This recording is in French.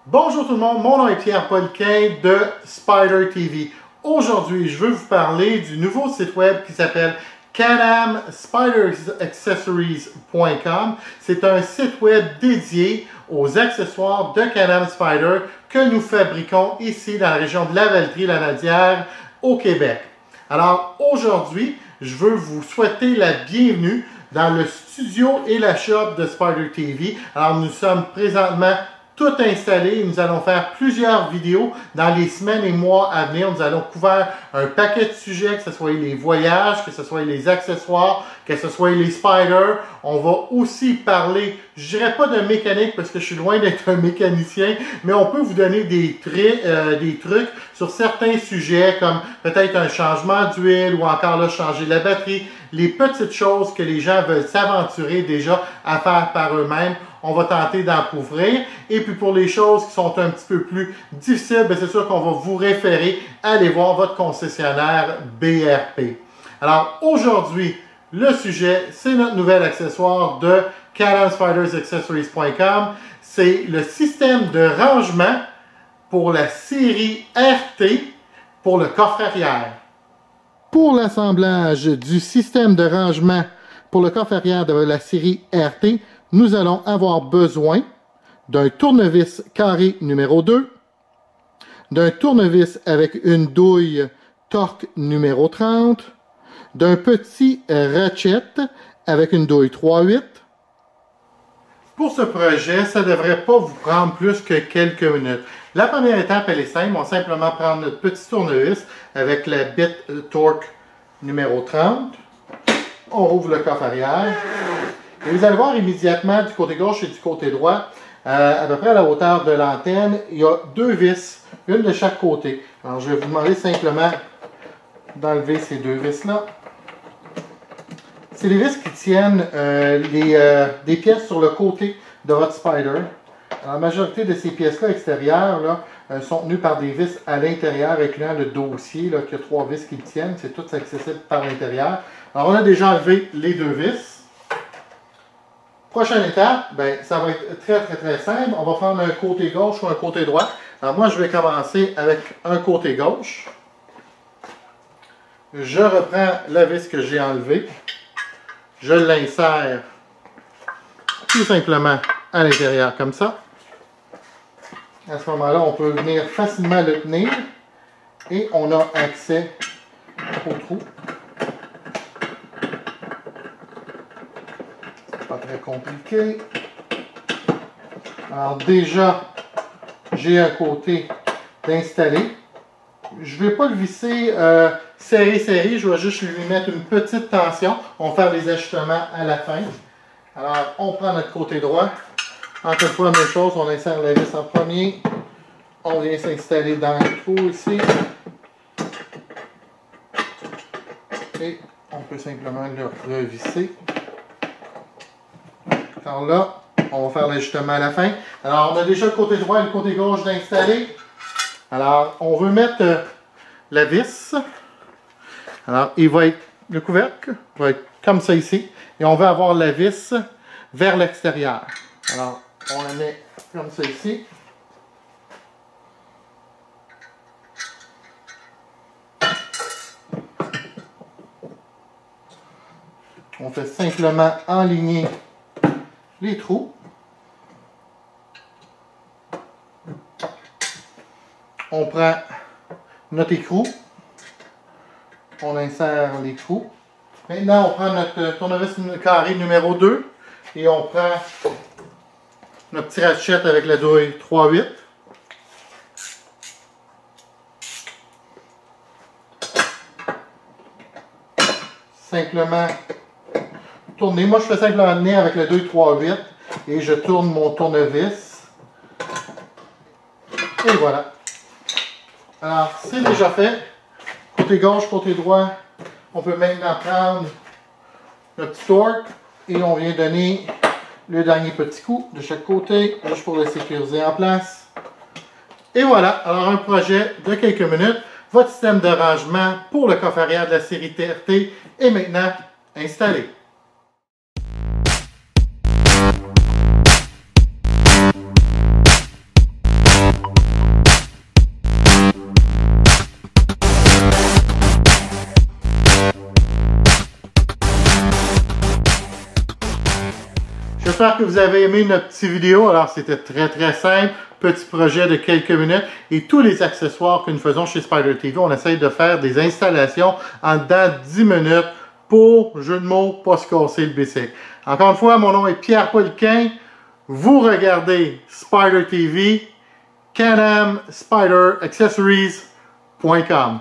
Bonjour tout le monde, mon nom est Pierre Poliquin de Spyder TV. Aujourd'hui, je veux vous parler du nouveau site web qui s'appelle Can-Am SpiderAccessories.com. C'est un site web dédié aux accessoires de Can-Am Spyder que nous fabriquons ici dans la région de Lavaltrie-Lanaudière au Québec. Alors aujourd'hui, je veux vous souhaiter la bienvenue dans le studio et la shop de Spyder TV. Alors nous sommes présentement tout installé. Nous allons faire plusieurs vidéos dans les semaines et mois à venir. Nous allons couvrir un paquet de sujets, que ce soit les voyages, que ce soit les accessoires, que ce soit les spiders. On va aussi parler, je dirais pas de mécanique parce que je suis loin d'être un mécanicien, mais on peut vous donner des trucs sur certains sujets comme peut-être un changement d'huile ou encore là, changer la batterie. Les petites choses que les gens veulent s'aventurer déjà à faire par eux-mêmes. On va tenter d'en couvrir. Et puis pour les choses qui sont un petit peu plus difficiles, c'est sûr qu'on va vous référer à aller voir votre concessionnaire BRP. Alors aujourd'hui, le sujet, c'est notre nouvel accessoire de Can-Am SpiderAccessories.com. C'est le système de rangement pour la série RT pour le coffre arrière. Pour l'assemblage du système de rangement pour le coffre arrière de la série RT, nous allons avoir besoin d'un tournevis carré numéro 2, d'un tournevis avec une douille torque numéro 30, d'un petit ratchet avec une douille 3/8. Pour ce projet, ça ne devrait pas vous prendre plus que quelques minutes. La première étape, elle est simple. On va simplement prendre notre petit tournevis avec la bite torque numéro 30. On ouvre le coffre arrière. Et vous allez voir immédiatement du côté gauche et du côté droit, à peu près à la hauteur de l'antenne, il y a deux vis, une de chaque côté. Alors je vais vous demander simplement d'enlever ces deux vis-là. C'est les vis qui tiennent des pièces sur le côté de votre Spider. Alors, la majorité de ces pièces-là extérieures là, sont tenues par des vis à l'intérieur, incluant le dossier, là, qui a trois vis qui le tiennent. C'est tout accessible par l'intérieur. Alors on a déjà enlevé les deux vis. Prochaine étape, ça va être très simple. On va prendre un côté gauche ou un côté droit. Alors moi, je vais commencer avec un côté gauche. Je reprends la vis que j'ai enlevée. Je l'insère tout simplement à l'intérieur comme ça. À ce moment-là, on peut venir facilement le tenir et on a accès au trou. Pas très compliqué. Alors déjà, j'ai un côté d'installer. Je ne vais pas le visser serré, je vais juste lui mettre une petite tension. On va faire les ajustements à la fin. Alors, on prend notre côté droit. Encore une fois, même chose, on insère la vis en premier. On vient s'installer dans le trou ici. Et on peut simplement le revisser. Alors là, on va faire l'ajustement à la fin. Alors, on a déjà le côté droit et le côté gauche d'installer. Alors, on veut mettre la vis. Alors, le couvercle va être comme ça ici. Et on veut avoir la vis vers l'extérieur. Alors, on la met comme ça ici. On fait simplement enligner les trous. On prend notre écrou. On insère l'écrou. Maintenant, on prend notre tournevis carré numéro 2 et on prend notre petit ratchet avec la douille 3/8. Simplement tourner. Moi, je fais simplement tenir avec la douille 3/8 et je tourne mon tournevis. Et voilà. Alors, c'est déjà fait. Côté gauche, côté droit, on peut maintenant prendre notre petit torque et on vient donner le dernier petit coup de chaque côté, juste pour le sécuriser en place. Et voilà, alors un projet de quelques minutes. Votre système de rangement pour le coffre arrière de la série TRT est maintenant installé. J'espère que vous avez aimé notre petite vidéo. Alors, c'était très simple. Petit projet de quelques minutes. Et tous les accessoires que nous faisons chez Spyder TV, on essaye de faire des installations en dedans de 10 minutes pour, jeu de mots, pas se casser le bicycle. Encore une fois, mon nom est Pierre Poliquin. Vous regardez Spyder TV, Can-Am Spyder Accessories.com.